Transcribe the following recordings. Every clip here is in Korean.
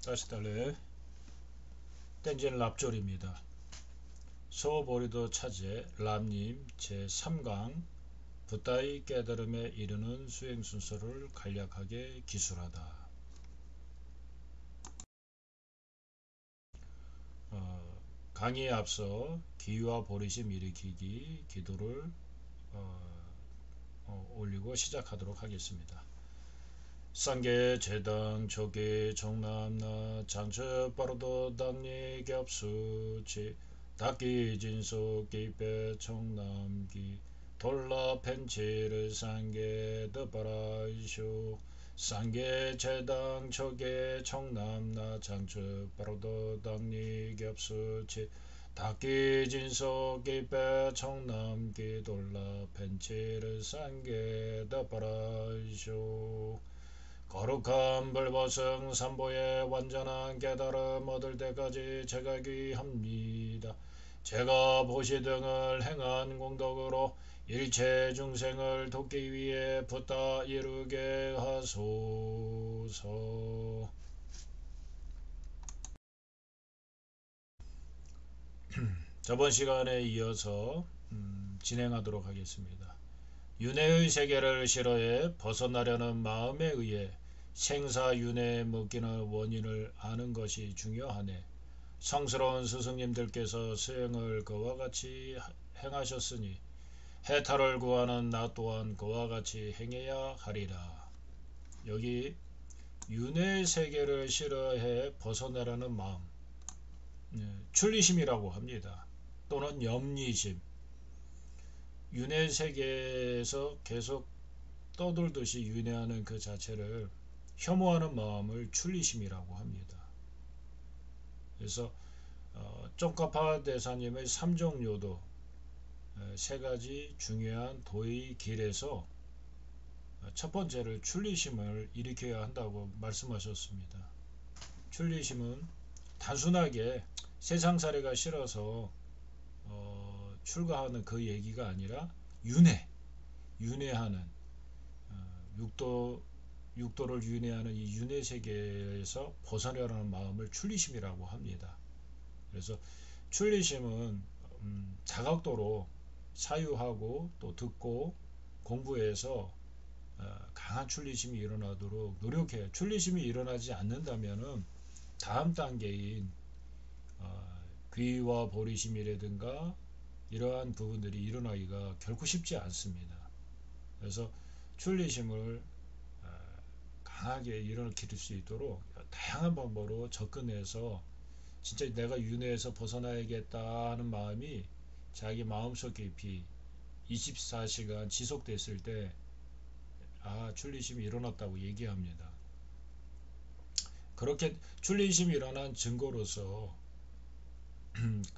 다시 달래 땡진 랍졸입니다. 소보리도 차제 랍님 제3강 붓다의 깨달음에 이르는 수행 순서를 간략하게 기술하다. 강의에 앞서 기와 보리심 일으키기 기도를 올리고 시작하도록 하겠습니다. 상계 제당 조계 정남나 장처 빠르도 당리 겹수치 닭기 진속 기배 청남기 돌라 펜치를 상계 더바라이쇼 상계 제당 조계 청남나 장처 빠르도 당리 겹수치 닭기 진속 기배 청남기 돌라 펜치를 상계 더바라이쇼 거룩한 불보승 삼보의 완전한 깨달음 얻을 때까지 제가 귀합니다. 제가 보시 등을 행한 공덕으로 일체 중생을 돕기 위해 붓다 이루게 하소서. 저번 시간에 이어서 진행하도록 하겠습니다. 윤회의 세계를 싫어해 벗어나려는 마음에 의해 생사윤회에 묶이는 원인을 아는 것이 중요하네. 성스러운 스승님들께서 수행을 그와 같이 행하셨으니 해탈을 구하는 나 또한 그와 같이 행해야 하리라. 여기 윤회의 세계를 싫어해 벗어나려는 마음, 출리심이라고 합니다. 또는 염리심. 윤회 세계에서 계속 떠돌듯이 윤회하는 그 자체를 혐오하는 마음을 출리심이라고 합니다. 그래서 쫑카파 대사님의 삼종요도 세 가지 중요한 도의 길에서 첫 번째를 출리심을 일으켜야 한다고 말씀하셨습니다. 출리심은 단순하게 세상살이가 싫어서 출가하는 그 얘기가 아니라 윤회하는 육도를 윤회하는 이 윤회 세계에서 벗어나려는 마음을 출리심이라고 합니다. 그래서 출리심은 자각도로 사유하고 또 듣고 공부해서 강한 출리심이 일어나도록 노력해요. 출리심이 일어나지 않는다면은 다음 단계인 귀와 보리심이라든가 이러한 부분들이 일어나기가 결코 쉽지 않습니다. 그래서 출리심을 강하게 일으킬 수 있도록 다양한 방법으로 접근해서 진짜 내가 윤회에서 벗어나야겠다 하는 마음이 자기 마음속 깊이 24시간 지속됐을 때 출리심이 일어났다고 얘기합니다. 그렇게 출리심이 일어난 증거로서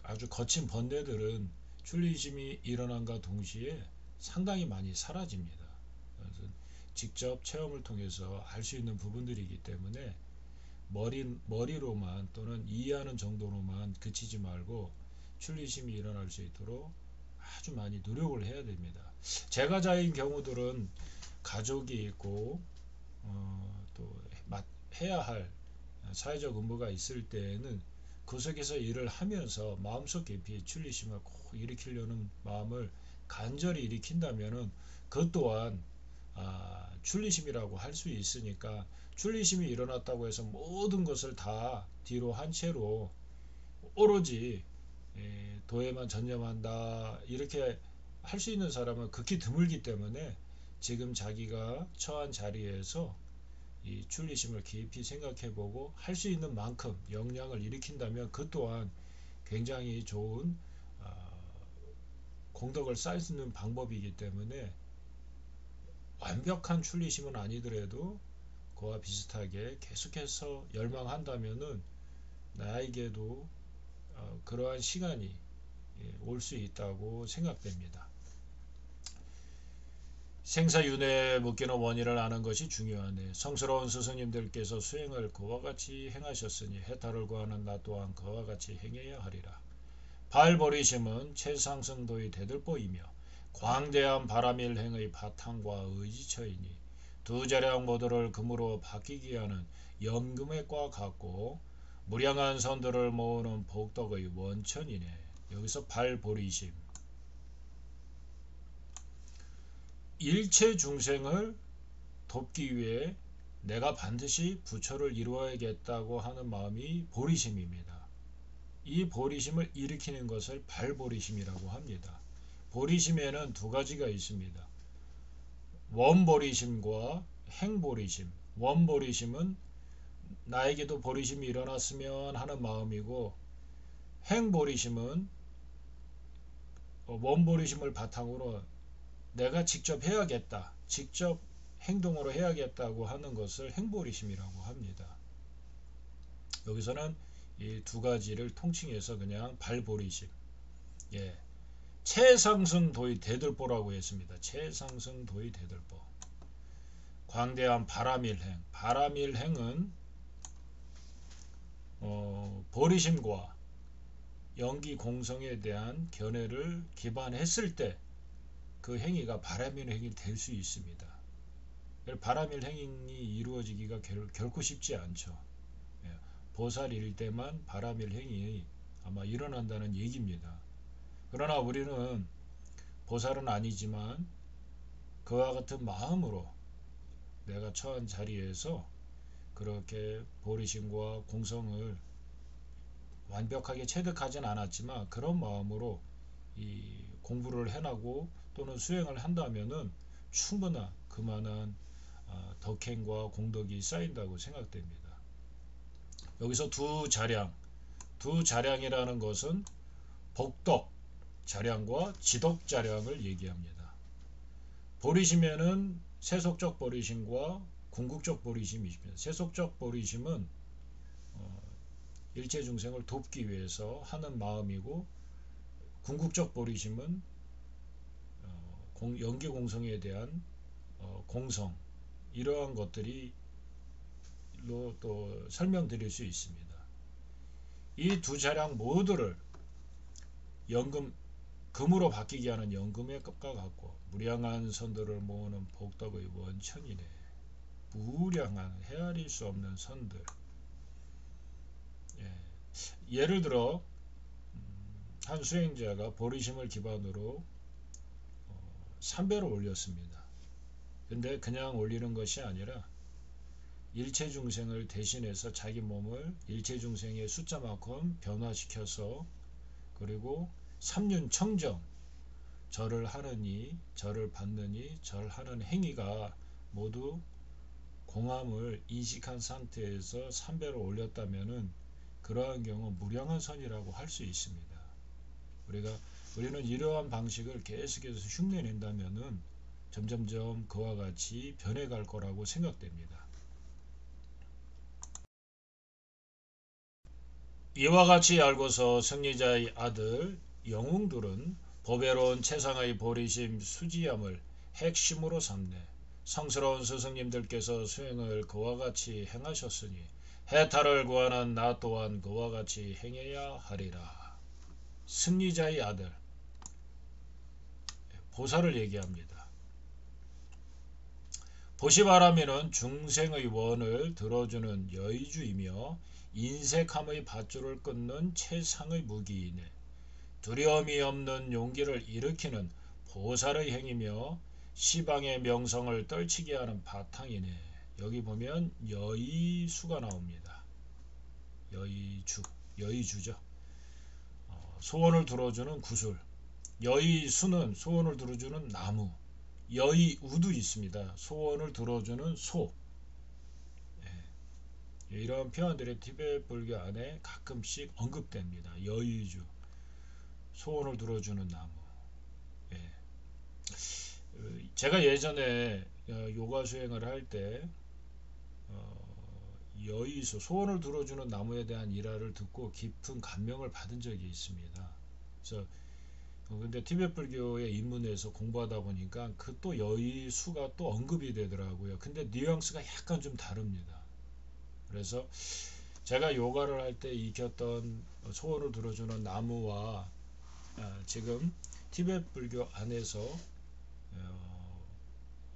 아주 거친 번뇌들은 출리심이 일어난과 동시에 상당히 많이 사라집니다. 그래서 직접 체험을 통해서 알 수 있는 부분들이기 때문에 머리로만 또는 이해하는 정도로만 그치지 말고 출리심이 일어날 수 있도록 아주 많이 노력을 해야 됩니다. 제가자인 경우들은 가족이 있고 또 해야 할 사회적 업무가 있을 때에는 그 속에서 일을 하면서 마음속 깊이 출리심을 꼭 일으키려는 마음을 간절히 일으킨다면은 그것 또한 출리심이라고 할 수 있으니까 출리심이 일어났다고 해서 모든 것을 다 뒤로 한 채로 오로지 도에만 전념한다 이렇게 할 수 있는 사람은 극히 드물기 때문에 지금 자기가 처한 자리에서 이 출리심을 깊이 생각해보고 할 수 있는 만큼 역량을 일으킨다면 그 또한 굉장히 좋은 공덕을 쌓을 수 있는 방법이기 때문에 완벽한 출리심은 아니더라도 그와 비슷하게 계속해서 열망한다면은 나에게도 그러한 시간이 올 수 있다고 생각됩니다. 생사윤회에 묶이는 원인을 아는 것이 중요하네. 성스러운 스승님들께서 수행을 그와 같이 행하셨으니 해탈을 구하는 나 또한 그와 같이 행해야 하리라. 발버리심은 최상승도의 대들보이며 광대한 바람일행의 바탕과 의지처이니 두 자량 모두를 금으로 바뀌게 하는 연금의 과 같고 무량한 선들을 모으는 복덕의 원천이네. 여기서 발보리심. 일체 중생을 돕기 위해 내가 반드시 부처를 이루어야겠다고 하는 마음이 보리심입니다. 이 보리심을 일으키는 것을 발보리심이라고 합니다. 보리심에는 두 가지가 있습니다. 원보리심과 행보리심. 원보리심은 나에게도 보리심이 일어났으면 하는 마음이고, 행보리심은 원보리심을 바탕으로 내가 직접 해야겠다, 직접 행동으로 해야겠다고 하는 것을 행보리심이라고 합니다. 여기서는 이 두 가지를 통칭해서 그냥 발보리심, 예, 최상승도의 대들보라고 했습니다. 최상승도의 대들보. 광대한 바라밀행. 바라밀행은 보리심과 연기공성에 대한 견해를 기반했을 때 그 행위가 바라밀행이 될 수 있습니다. 바라밀행이 이루어지기가 결코 쉽지 않죠. 예, 보살일 때만 바라밀행이 아마 일어난다는 얘기입니다. 그러나 우리는 보살은 아니지만 그와 같은 마음으로 내가 처한 자리에서 그렇게 보리심과 공성을 완벽하게 체득하진 않았지만 그런 마음으로 이 공부를 해나고 또는 수행을 한다면은 충분한 그만한 덕행과 공덕이 쌓인다고 생각됩니다. 여기서 두 자량이라는 것은 복덕 자량과 지덕 자량을 얘기합니다. 보리심에는 세속적 보리심과 궁극적 보리심이 있습니다. 세속적 보리심은 일체 중생을 돕기 위해서 하는 마음이고, 궁극적 보리심은 연계공성에 대한 공성, 이러한 것들이 또 설명드릴 수 있습니다. 이 두 자량 모두를 금으로 바뀌게 하는 연금의 값과 같고 무량한 선들을 모으는 복덕의 원천이네. 무량한 헤아릴 수 없는 선들. 예를 들어 한 수행자가 보리심을 기반으로 3배를 올렸습니다. 근데 그냥 올리는 것이 아니라 일체 중생을 대신해서 자기 몸을 일체 중생의 숫자만큼 변화시켜서, 그리고 삼륜청정, 절을 하느니 절을 받느니 절하는 행위가 모두 공함을 인식한 상태에서 3배로 올렸다면은 그러한 경우 무량한 선이라고 할 수 있습니다. 우리는 이러한 방식을 계속해서 흉내낸다면은 점점점 그와 같이 변해갈 거라고 생각됩니다. 이와 같이 알고서 승리자의 아들 영웅들은 보배로운 최상의 보리심 수지함을 핵심으로 삼네. 성스러운 스승님들께서 수행을 그와 같이 행하셨으니 해탈을 구하는 나 또한 그와 같이 행해야 하리라. 승리자의 아들, 보살을 얘기합니다. 보시바라미는 중생의 원을 들어주는 여의주이며 인색함의 밧줄을 끊는 최상의 무기이네. 두려움이 없는 용기를 일으키는 보살의 행이며 시방의 명성을 떨치게 하는 바탕이네. 여기 보면 여의수가 나옵니다. 여의주죠. 소원을 들어주는 구슬. 여의수는 소원을 들어주는 나무. 여의우도 있습니다. 소원을 들어주는 소. 이런 표현들이 티베트 불교 안에 가끔씩 언급됩니다. 여의주, 소원을 들어주는 나무. 제가 예전에 요가 수행을 할 때 여의수, 소원을 들어주는 나무에 대한 일화를 듣고 깊은 감명을 받은 적이 있습니다. 그래서 근데 티베트 불교의 입문에서 공부하다 보니까 그 또 여의수가 또 언급이 되더라고요. 근데 뉘앙스가 약간 좀 다릅니다. 그래서 제가 요가를 할 때 익혔던 소원을 들어주는 나무와 지금 티베트 불교 안에서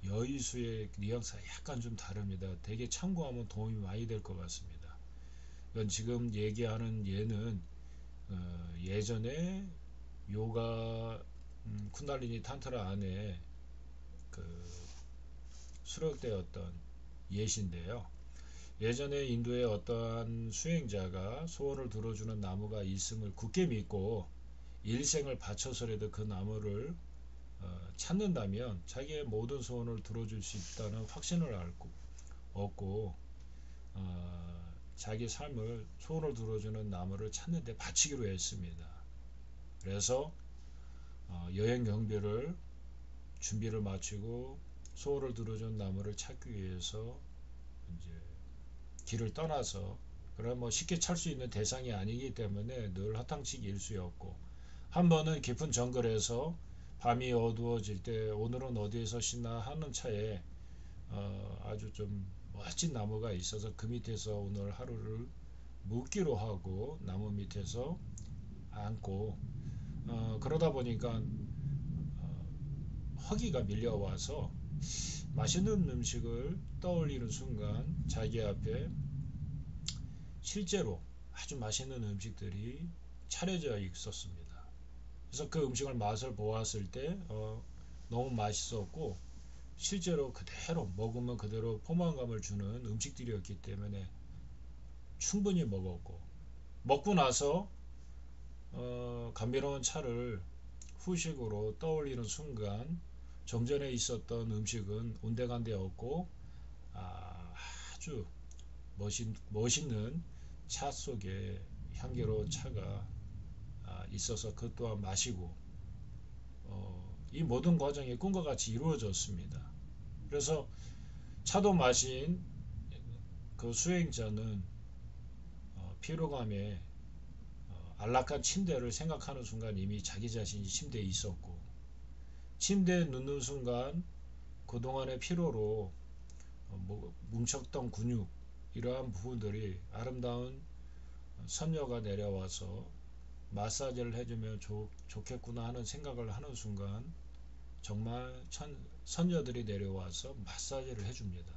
여의수의 뉘앙스가 약간 좀 다릅니다. 되게 참고하면 도움이 많이 될 것 같습니다. 이건 지금 얘기하는 예는 예전에 요가 쿤달리니 탄트라 안에 그 수록되었던 예시인데요. 예전에 인도의 어떠한 수행자가 소원을 들어주는 나무가 있음을 굳게 믿고 일생을 바쳐서라도 그 나무를 찾는다면 자기의 모든 소원을 들어줄 수 있다는 확신을 얻고 자기 삶을 소원을 들어주는 나무를 찾는 데 바치기로 했습니다. 그래서 여행 경비를 준비를 마치고 소원을 들어준 나무를 찾기 위해서 이제 길을 떠나서, 그럼 뭐 쉽게 찾을 수 있는 대상이 아니기 때문에 늘 허탕치기 일수였고, 한 번은 깊은 정글에서 밤이 어두워질 때 오늘은 어디에서 쉬나 하는 차에 아주 좀 멋진 나무가 있어서 그 밑에서 오늘 하루를 묵기로 하고 나무 밑에서 앉고, 그러다 보니까 허기가 밀려와서 맛있는 음식을 떠올리는 순간 자기 앞에 실제로 아주 맛있는 음식들이 차려져 있었습니다. 그래서 그 음식을 맛을 보았을 때 너무 맛있었고, 실제로 그대로 먹으면 그대로 포만감을 주는 음식들이었기 때문에 충분히 먹었고, 먹고 나서 감미로운 차를 후식으로 떠올리는 순간 좀 전에 있었던 음식은 온데간데 없고 아주 멋있는 차 속에 향기로운 차가 있어서 그 또한 마시고, 이 모든 과정이 꿈과 같이 이루어졌습니다. 그래서 차도 마신 그 수행자는 피로감에 안락한 침대를 생각하는 순간 이미 자기 자신이 침대에 있었고, 침대에 눕는 순간 그동안의 피로로 뭉쳤던 근육, 이러한 부분들이 아름다운 선녀가 내려와서 마사지를 해주면 좋겠구나 하는 생각을 하는 순간 정말 선녀들이 내려와서 마사지를 해줍니다.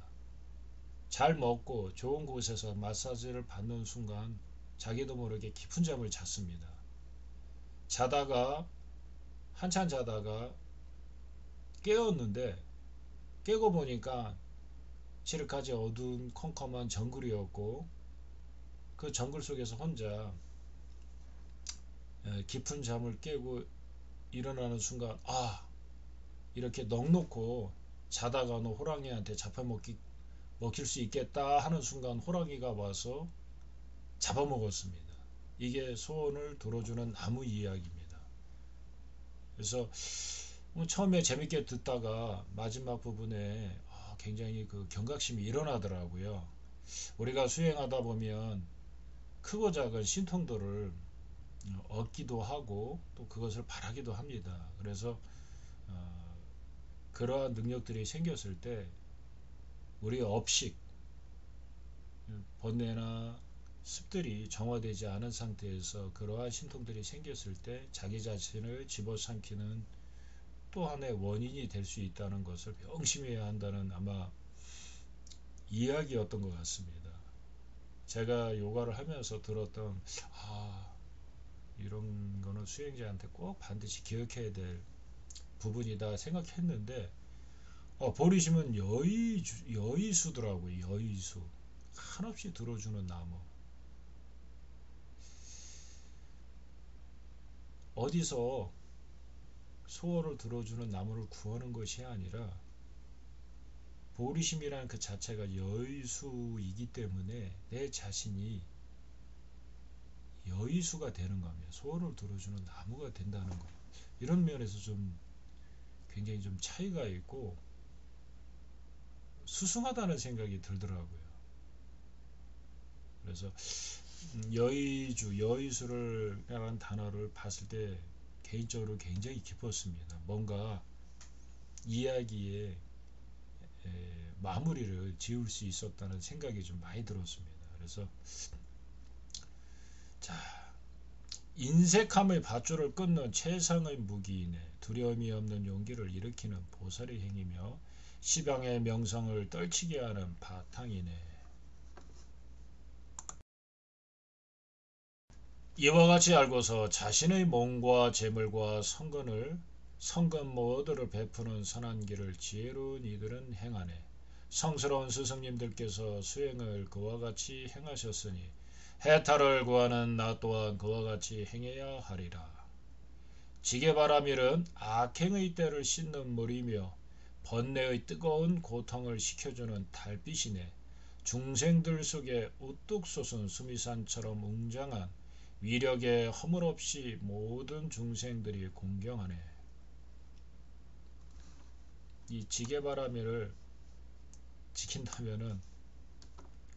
잘 먹고 좋은 곳에서 마사지를 받는 순간 자기도 모르게 깊은 잠을 잤습니다. 자다가 한참 자다가 깨었는데, 깨고 보니까 지륵하지 어두운 컴컴한 정글이었고, 그 정글 속에서 혼자 깊은 잠을 깨고 일어나는 순간 이렇게 넋놓고 자다가는 호랑이한테 먹힐 수 있겠다 하는 순간 호랑이가 와서 잡아먹었습니다. 이게 소원을 들어주는 나무 이야기입니다. 그래서 처음에 재밌게 듣다가 마지막 부분에 굉장히 그 경각심이 일어나더라고요. 우리가 수행하다 보면 크고 작은 신통들을 얻기도 하고 또 그것을 바라기도 합니다. 그래서 그러한 능력들이 생겼을 때 우리 업식, 번뇌나 습들이 정화되지 않은 상태에서 그러한 신통들이 생겼을 때 자기 자신을 집어삼키는 또 하나의 원인이 될 수 있다는 것을 명심해야 한다는 아마 이야기였던 것 같습니다. 제가 요가를 하면서 들었던 이런 거는 수행자한테 꼭 반드시 기억해야 될 부분이다 생각했는데, 버리시면 여의수더라고요. 여의수. 한없이 들어주는 나무. 어디서 소원을 들어주는 나무를 구하는 것이 아니라 보리심이라는 그 자체가 여의수이기 때문에 내 자신이 여의수가 되는 겁니다. 소원을 들어주는 나무가 된다는 것. 이런 면에서 좀 굉장히 좀 차이가 있고 수승하다는 생각이 들더라고요. 그래서 여의수를 라는 단어를 봤을 때 개인적으로 굉장히 기뻤습니다. 뭔가 이야기에 마무리를 지을 수 있었다는 생각이 좀 많이 들었습니다. 그래서 인색함의 밧줄을 끊는 최상의 무기이네. 두려움이 없는 용기를 일으키는 보살의 행위며 시방의 명성을 떨치게 하는 바탕이네. 이와 같이 알고서 자신의 몸과 재물과 성건 모두를 베푸는 선한 길을 지혜로운 이들은 행하네. 성스러운 스승님들께서 수행을 그와 같이 행하셨으니 해탈을 구하는 나 또한 그와 같이 행해야 하리라. 지게바라밀은 악행의 때를 씻는 물이며 번뇌의 뜨거운 고통을 식혀주는 달빛이네. 중생들 속에 우뚝 솟은 수미산처럼 웅장한 위력에 허물없이 모든 중생들이 공경하네. 이 지게바라밀을 지킨다면은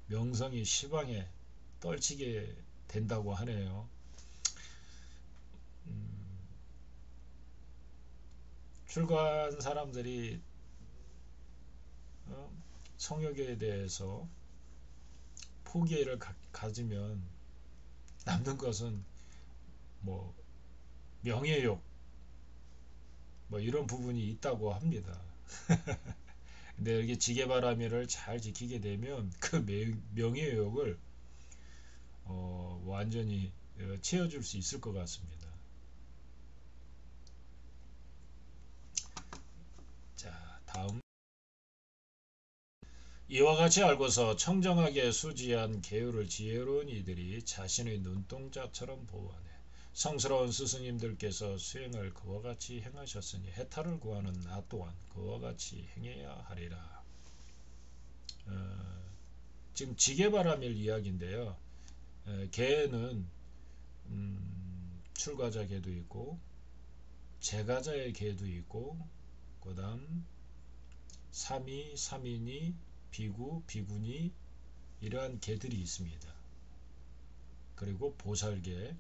명성이 시방에 떨치게 된다고 하네요. 출가한 사람들이 성욕에 대해서 포기를 가지면 남는 것은 뭐 명예욕 뭐 이런 부분이 있다고 합니다. 근데 여기 지게바라밀을 잘 지키게 되면 그 명예욕을 완전히 채워줄 수 있을 것 같습니다. 자, 다음. 이와 같이 알고서 청정하게 수지한 계율을 지혜로운 이들이 자신의 눈동자처럼 보호하네. 성스러운 스승님들께서 수행을 그와 같이 행하셨으니 해탈을 구하는 나 또한 그와 같이 행해야 하리라. 지금 지게바라밀 이야기인데요. 개는 출가자 개도 있고 제가자의 개도 있고 그 다음 삼이, 삼인이, 비구, 비구니 이러한 개들이 있습니다. 그리고 보살개,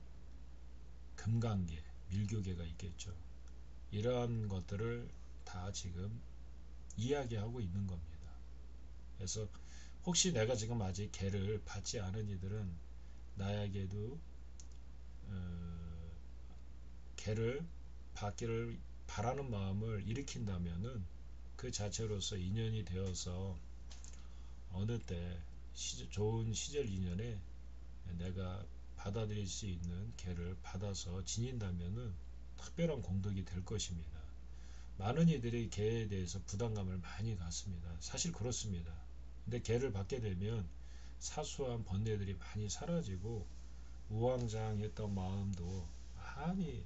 금강개, 밀교개가 있겠죠. 이러한 것들을 다 지금 이야기하고 있는 겁니다. 그래서 혹시 내가 지금 아직 개를 받지 않은 이들은 나에게도 개를 받기를 바라는 마음을 일으킨다면은 그 자체로서 인연이 되어서 어느 때 좋은 시절 인연에 내가 받아들일 수 있는 개를 받아서 지닌다면은 특별한 공덕이 될 것입니다. 많은 이들이 개에 대해서 부담감을 많이 갖습니다. 사실 그렇습니다. 근데 개를 받게 되면 사소한 번뇌들이 많이 사라지고 우왕좌왕했던 마음도 많이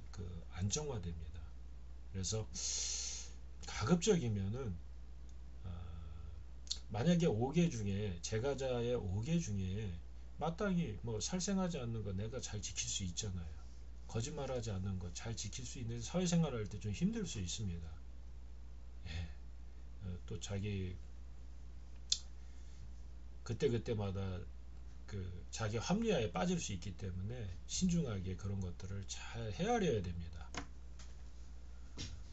안정화됩니다. 그래서 가급적이면은 만약에 5개 중에 제가자의 5개 중에 마땅히 뭐 살생하지 않는 거 내가 잘 지킬 수 있잖아요. 거짓말하지 않는 거 잘 지킬 수 있는 사회생활을 할 때 좀 힘들 수 있습니다. 예. 또 자기 그때그때마다 자기 합리화에 빠질 수 있기 때문에 신중하게 그런 것들을 잘 헤아려야 됩니다.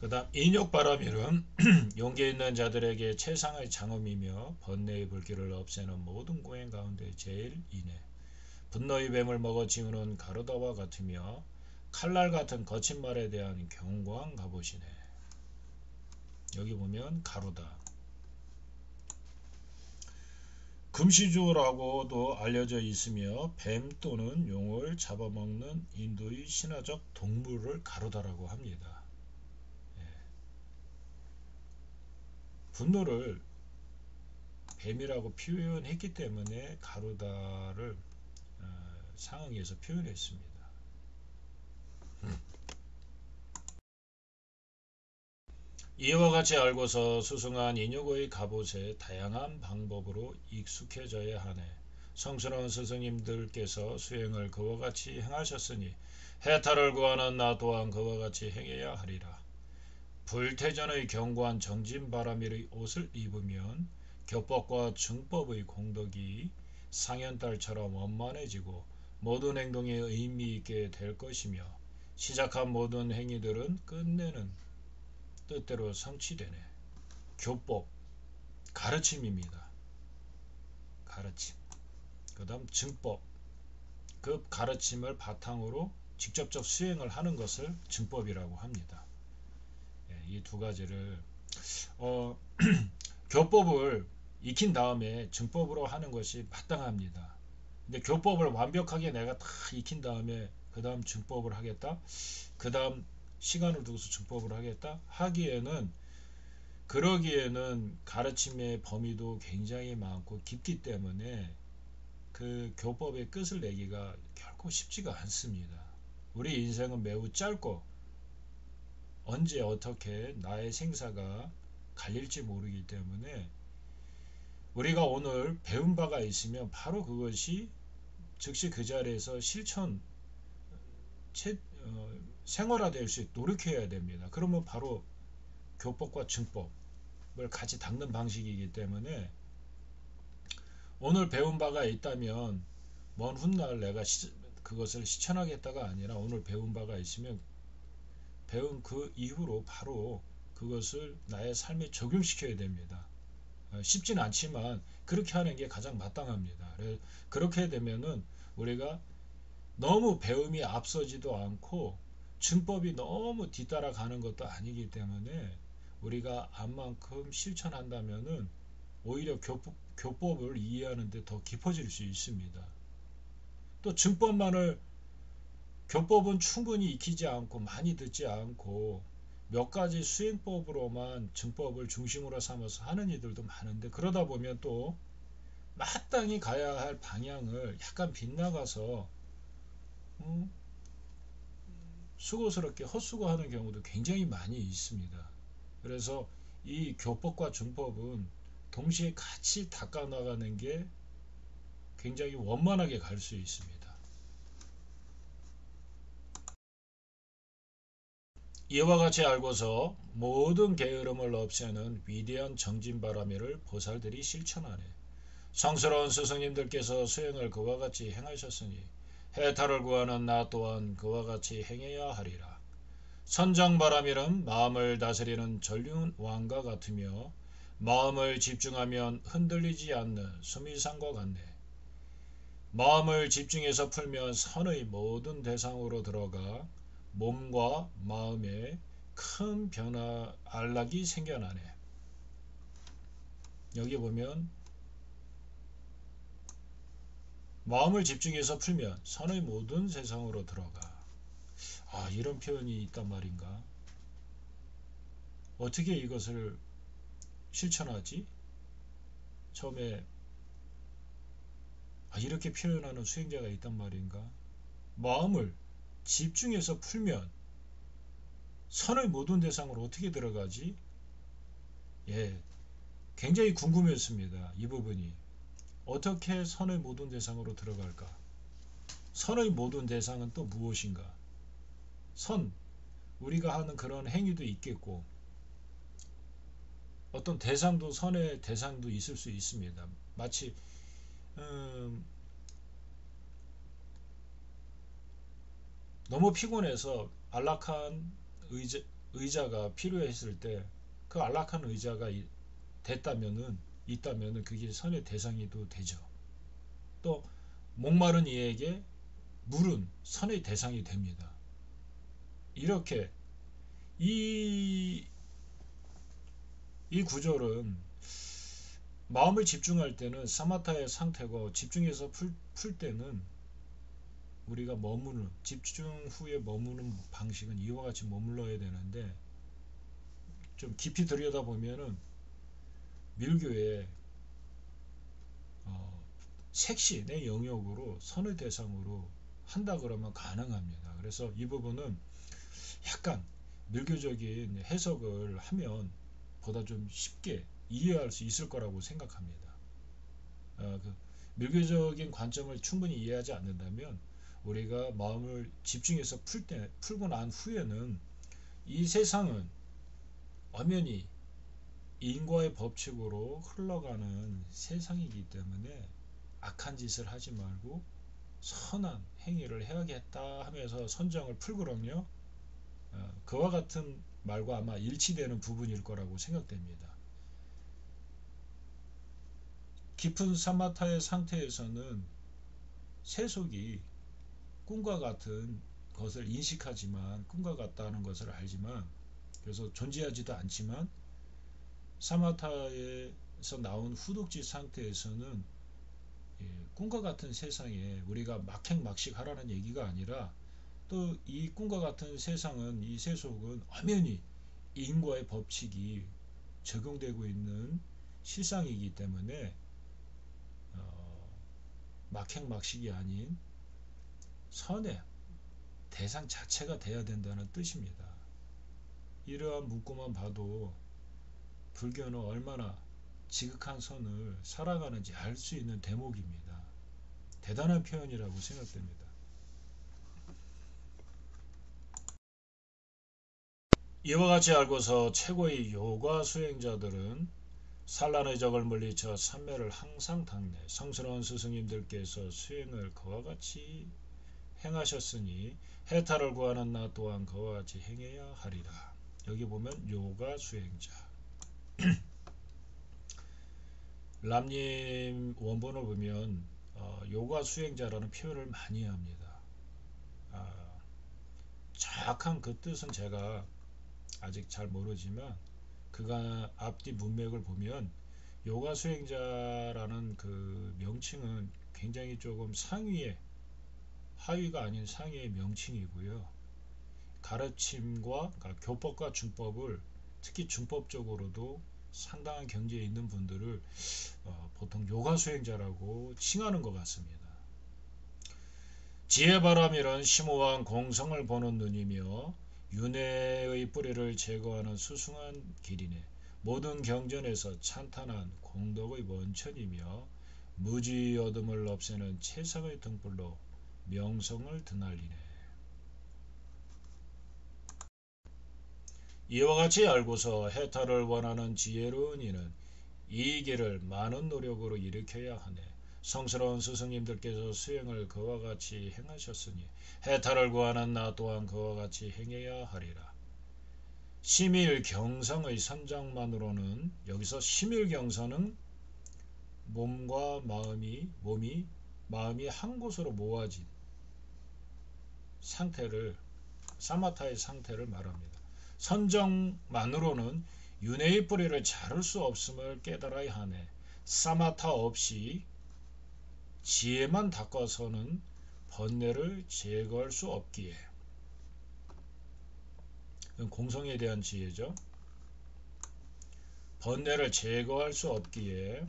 그 다음 인욕바라밀은 용기 있는 자들에게 최상의 장엄이며 번뇌의 불길을 없애는 모든 고행 가운데 제일 이내. 분노의 뱀을 먹어 지우는 가루다와 같으며 칼날 같은 거친 말에 대한 견고한 갑옷이네. 여기 보면 가루다. 금시조라고도 알려져 있으며 뱀 또는 용을 잡아먹는 인도의 신화적 동물을 가루다라고 합니다. 분노를 뱀이라고 표현했기 때문에 가루다를 상응해서 표현했습니다. 이와 같이 알고서 수승한 인욕의 갑옷에 다양한 방법으로 익숙해져야 하네. 성스러운 스승님들께서 수행을 그와 같이 행하셨으니 해탈을 구하는 나 또한 그와 같이 행해야 하리라. 불태전의 견고한 정진바라밀의 옷을 입으면 격법과 증법의 공덕이 상현달처럼 원만해지고 모든 행동에 의미 있게 될 것이며 시작한 모든 행위들은 끝내는 뜻대로 성취되네. 교법, 가르침입니다. 가르침. 그 다음 증법, 그 가르침을 바탕으로 직접적 수행을 하는 것을 증법이라고 합니다. 이 두 가지를 교법을 익힌 다음에 증법으로 하는 것이 마땅합니다. 근데 교법을 완벽하게 내가 다 익힌 다음에 그 다음 증법을 하겠다, 그 다음 시간을 두고서 증법을 하겠다 하기에는, 그러기에는 가르침의 범위도 굉장히 많고 깊기 때문에 그 교법의 끝을 내기가 결코 쉽지가 않습니다. 우리 인생은 매우 짧고 언제 어떻게 나의 생사가 갈릴지 모르기 때문에 우리가 오늘 배운 바가 있으면 바로 그것이 즉시 그 자리에서 실천, 생활화될 수 있도록 노력해야 됩니다. 그러면 바로 교법과 증법을 같이 닦는 방식이기 때문에 오늘 배운 바가 있다면 먼 훗날 내가 그것을 실천하겠다가 아니라 오늘 배운 바가 있으면 배운 그 이후로 바로 그것을 나의 삶에 적용시켜야 됩니다. 쉽지는 않지만 그렇게 하는 게 가장 마땅합니다. 그렇게 되면은 우리가 너무 배움이 앞서지도 않고 증법이 너무 뒤따라가는 것도 아니기 때문에 우리가 암만큼 실천한다면은 오히려 교법을 이해하는 데 더 깊어질 수 있습니다. 또 증법만을, 교법은 충분히 익히지 않고 많이 듣지 않고 몇 가지 수행법으로만 증법을 중심으로 삼아서 하는 이들도 많은데, 그러다 보면 또 마땅히 가야 할 방향을 약간 빗나가서 수고스럽게 헛수고하는 경우도 굉장히 많이 있습니다. 그래서 이 교법과 증법은 동시에 같이 닦아나가는 게 굉장히 원만하게 갈 수 있습니다. 이와 같이 알고서 모든 게으름을 없애는 위대한 정진바라미를 보살들이 실천하네. 성스러운 스승님들께서 수행을 그와 같이 행하셨으니 해탈을 구하는 나 또한 그와 같이 행해야 하리라. 선정바라밀은 마음을 다스리는 전륜왕과 같으며 마음을 집중하면 흔들리지 않는 수미상과 같네. 마음을 집중해서 풀면 선의 모든 대상으로 들어가 몸과 마음에 큰 변화, 안락이 생겨나네. 여기 보면 마음을 집중해서 풀면 선의 모든 세상으로 들어가. 이런 표현이 있단 말인가? 어떻게 이것을 실천하지? 처음에 이렇게 표현하는 수행자가 있단 말인가? 마음을 집중해서 풀면 선의 모든 대상으로 어떻게 들어가지? 예, 굉장히 궁금했습니다. 이 부분이. 어떻게 선의 모든 대상으로 들어갈까? 선의 모든 대상은 또 무엇인가? 선, 우리가 하는 그런 행위도 있겠고 어떤 대상도, 선의 대상도 있을 수 있습니다. 마치 너무 피곤해서 안락한 의자가 필요했을 때 그 안락한 의자가 있다면은 그게 선의 대상이도 되죠. 또 목마른 이에게 물은 선의 대상이 됩니다. 이렇게 이, 이 구절은 마음을 집중할 때는 사마타의 상태고 집중해서 풀 때는 우리가 머무는, 집중 후에 머무는 방식은 이와 같이 머물러야 되는데, 좀 깊이 들여다보면은 밀교의 색신의 영역으로 선의 대상으로 한다 그러면 가능합니다. 그래서 이 부분은 약간 밀교적인 해석을 하면 보다 좀 쉽게 이해할 수 있을 거라고 생각합니다. 그 밀교적인 관점을 충분히 이해하지 않는다면 우리가 마음을 집중해서 풀고 난 후에는 이 세상은 엄연히 인과의 법칙으로 흘러가는 세상이기 때문에 악한 짓을 하지 말고 선한 행위를 해야겠다 하면서 선정을 풀거든요. 그와 같은 말과 아마 일치되는 부분일 거라고 생각됩니다. 깊은 사마타의 상태에서는 세속이 꿈과 같은 것을 인식하지만, 꿈과 같다는 것을 알지만, 그래서 존재하지도 않지만 사마타에서 나온 후독지 상태에서는 꿈과 같은 세상에 우리가 막행막식 하라는 얘기가 아니라 또 이 꿈과 같은 세상은 이 세속은 엄연히 인과의 법칙이 적용되고 있는 실상이기 때문에 막행막식이 아닌 선의 대상 자체가 돼야 된다는 뜻입니다. 이러한 문구만 봐도 불교는 얼마나 지극한 선을 살아가는지 알 수 있는 대목입니다. 대단한 표현이라고 생각됩니다. 이와 같이 알고서 최고의 요가 수행자들은 산란의 적을 물리쳐 삼매를 항상 닦네 성스러운 스승님들께서 수행을 그와 같이 행하셨으니 해탈을 구하는 나 또한 그와 같이 행해야 하리라. 여기 보면 요가 수행자 람님 원본을 보면 요가 수행자라는 표현을 많이 합니다. 정확한 그 뜻은 제가 아직 잘 모르지만 그가 앞뒤 문맥을 보면 요가 수행자라는 그 명칭은 굉장히 조금 상위의 하위가 아닌 상위의 명칭이고요. 가르침과 그러니까 교법과 중법을 특히 중법적으로도 상당한 경지에 있는 분들을 보통 요가 수행자라고 칭하는 것 같습니다. 지혜바람이란 심오한 공성을 보는 눈이며 윤회의 뿌리를 제거하는 수승한 길이네. 모든 경전에서 찬탄한 공덕의 원천이며 무지 어둠을 없애는 최상의 등불로 명성을 드날리네. 이와 같이 알고서 해탈을 원하는 지혜로운 이는 이 길을 많은 노력으로 일으켜야 하네. 성스러운 스승님들께서 수행을 그와 같이 행하셨으니 해탈을 구하는 나 또한 그와 같이 행해야 하리라. 심일경성의 선장만으로는 여기서 심일경성은 몸과 마음이 한 곳으로 모아진 상태를 사마타의 상태를 말합니다. 선정만으로는 윤회의 뿌리를 자를 수 없음을 깨달아야 하네. 사마타 없이 지혜만 닦아서는 번뇌를 제거할 수 없기에. 공성에 대한 지혜죠. 번뇌를 제거할 수 없기에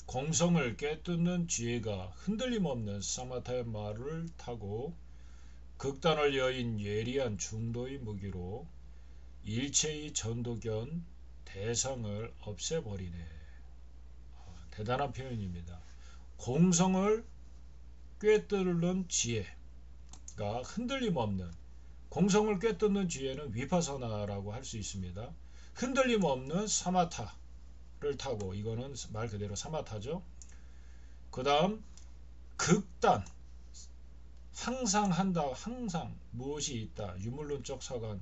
공성을 깨뚫는 지혜가 흔들림 없는 사마타의 말을 타고 극단을 여인 예리한 중도의 무기로 일체의 전도견 대상을 없애버리네. 대단한 표현입니다. 공성을 꿰뚫는 지혜가 흔들림 없는, 공성을 꿰뚫는 지혜는 위파사나라고 할 수 있습니다. 흔들림 없는 사마타를 타고, 이거는 말 그대로 사마타죠. 그 다음 극단, 항상 한다, 항상 무엇이 있다, 유물론적 사관,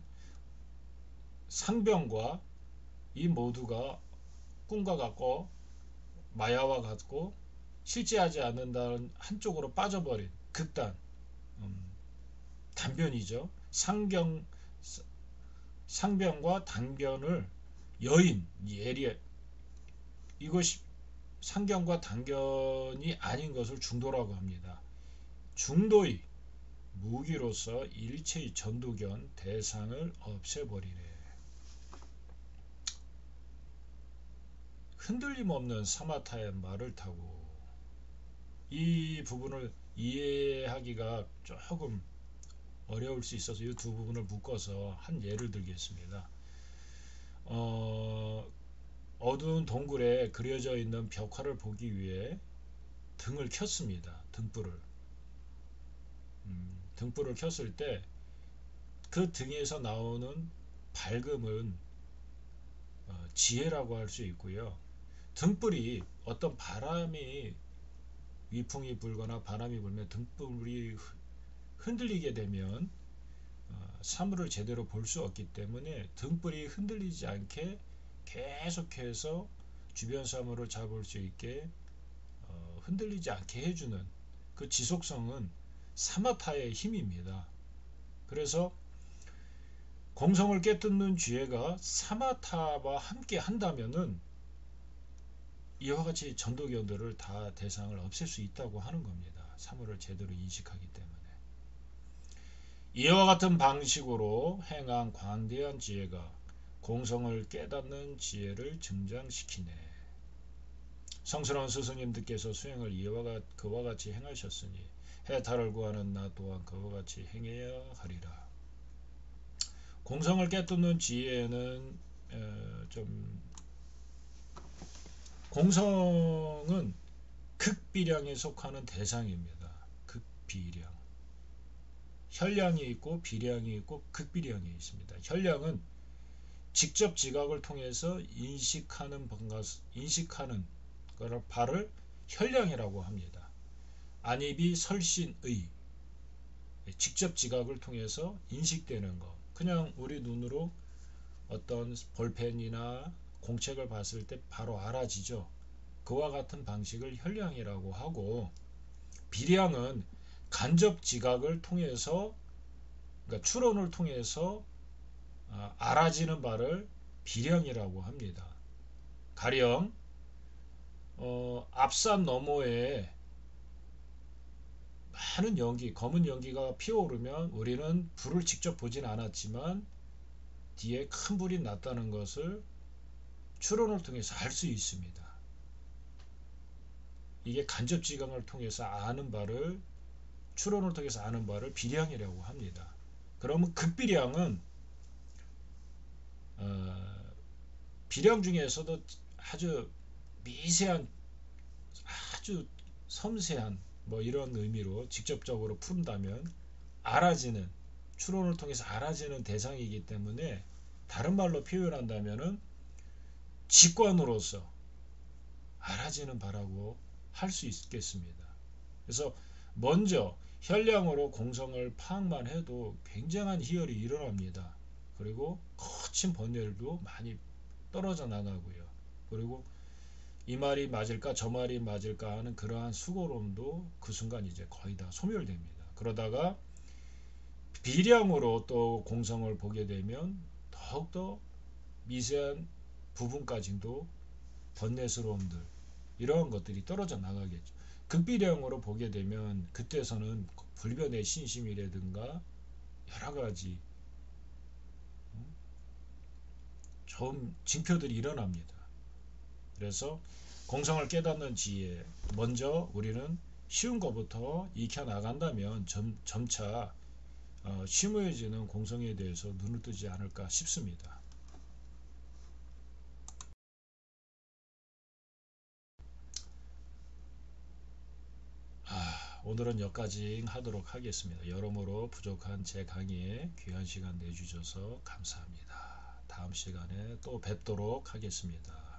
상병과 이 모두가 꿈과 같고 마야와 같고 실제하지 않는다는 한쪽으로 빠져버린 극단, 단변이죠. 상변과 단변을 여인, 예리해, 이것이 상견과 단견이 아닌 것을 중도라고 합니다. 중도의 무기로서 일체의 전도견 대상을 없애버리네. 흔들림 없는 사마타의 말을 타고, 이 부분을 이해하기가 조금 어려울 수 있어서 이 두 부분을 묶어서 한 예를 들겠습니다. 어두운 동굴에 그려져 있는 벽화를 보기 위해 등을 켰습니다. 등불을 켰을 때 그 등에서 나오는 밝음은 지혜라고 할 수 있고요. 등불이 어떤 바람이 위풍이 불거나 바람이 불면 등불이 흔들리게 되면 사물을 제대로 볼 수 없기 때문에 등불이 흔들리지 않게 계속해서 주변 사물을 잡을 수 있게 흔들리지 않게 해주는 그 지속성은 사마타의 힘입니다. 그래서 공성을 깨뜨는 지혜가 사마타와 함께 한다면은 이와 같이 전도견들을 다 대상을 없앨 수 있다고 하는 겁니다. 사물을 제대로 인식하기 때문에. 이와 같은 방식으로 행한 광대한 지혜가 공성을 깨닫는 지혜를 증장시키네. 성스러운 스승님들께서 수행을 그와 같이 행하셨으니 해탈을 구하는 나 또한 그와 같이 행해야 하리라. 공성을 깨닫는 지혜는 좀 공성은 극비량에 속하는 대상입니다. 극비량. 혈량이 있고 비량이 있고 극비량이 있습니다. 혈량은 직접 지각을 통해서 인식하는 것을 바를 혈량이라고 합니다. 안입이 설신의 직접 지각을 통해서 인식되는 것. 그냥 우리 눈으로 어떤 볼펜이나 공책을 봤을 때 바로 알아지죠. 그와 같은 방식을 혈량이라고 하고, 비량은 간접 지각을 통해서, 그러니까 추론을 통해서 알아지는 바를 비량이라고 합니다. 가령 앞산 너머에 많은 연기, 검은 연기가 피어오르면 우리는 불을 직접 보진 않았지만 뒤에 큰 불이 났다는 것을 추론을 통해서 알 수 있습니다. 이게 간접 지각을 통해서 아는 바를, 추론을 통해서 아는 바를 비량이라고 합니다. 그러면 극비량은 비량 중에서도 아주 미세한, 아주 섬세한 뭐 이런 의미로 직접적으로 푼다면 알아지는, 추론을 통해서 알아지는 대상이기 때문에 다른 말로 표현한다면은 직관으로서 알아지는 바라고 할 수 있겠습니다. 그래서 먼저 혈량으로 공성을 파악만 해도 굉장한 희열이 일어납니다. 그리고 거친 번뇌도 많이 떨어져 나가고요. 그리고 이 말이 맞을까 저 말이 맞을까 하는 그러한 수고로움도 그 순간 이제 거의 다 소멸됩니다. 그러다가 비량으로 또 공성을 보게 되면 더욱더 미세한 부분까지도 번뇌스러움들, 이러한 것들이 떨어져 나가겠죠. 극비량으로 보게 되면 그때서는 불변의 신심이라든가 여러 가지 좋은 징표들이 일어납니다. 그래서 공성을 깨닫는 지혜, 먼저 우리는 쉬운 것부터 익혀 나간다면 점차 심오해지는 공성에 대해서 눈을 뜨지 않을까 싶습니다. 오늘은 여기까지 하도록 하겠습니다. 여러모로 부족한 제 강의에 귀한 시간 내주셔서 감사합니다. 다음 시간에 또 뵙도록 하겠습니다.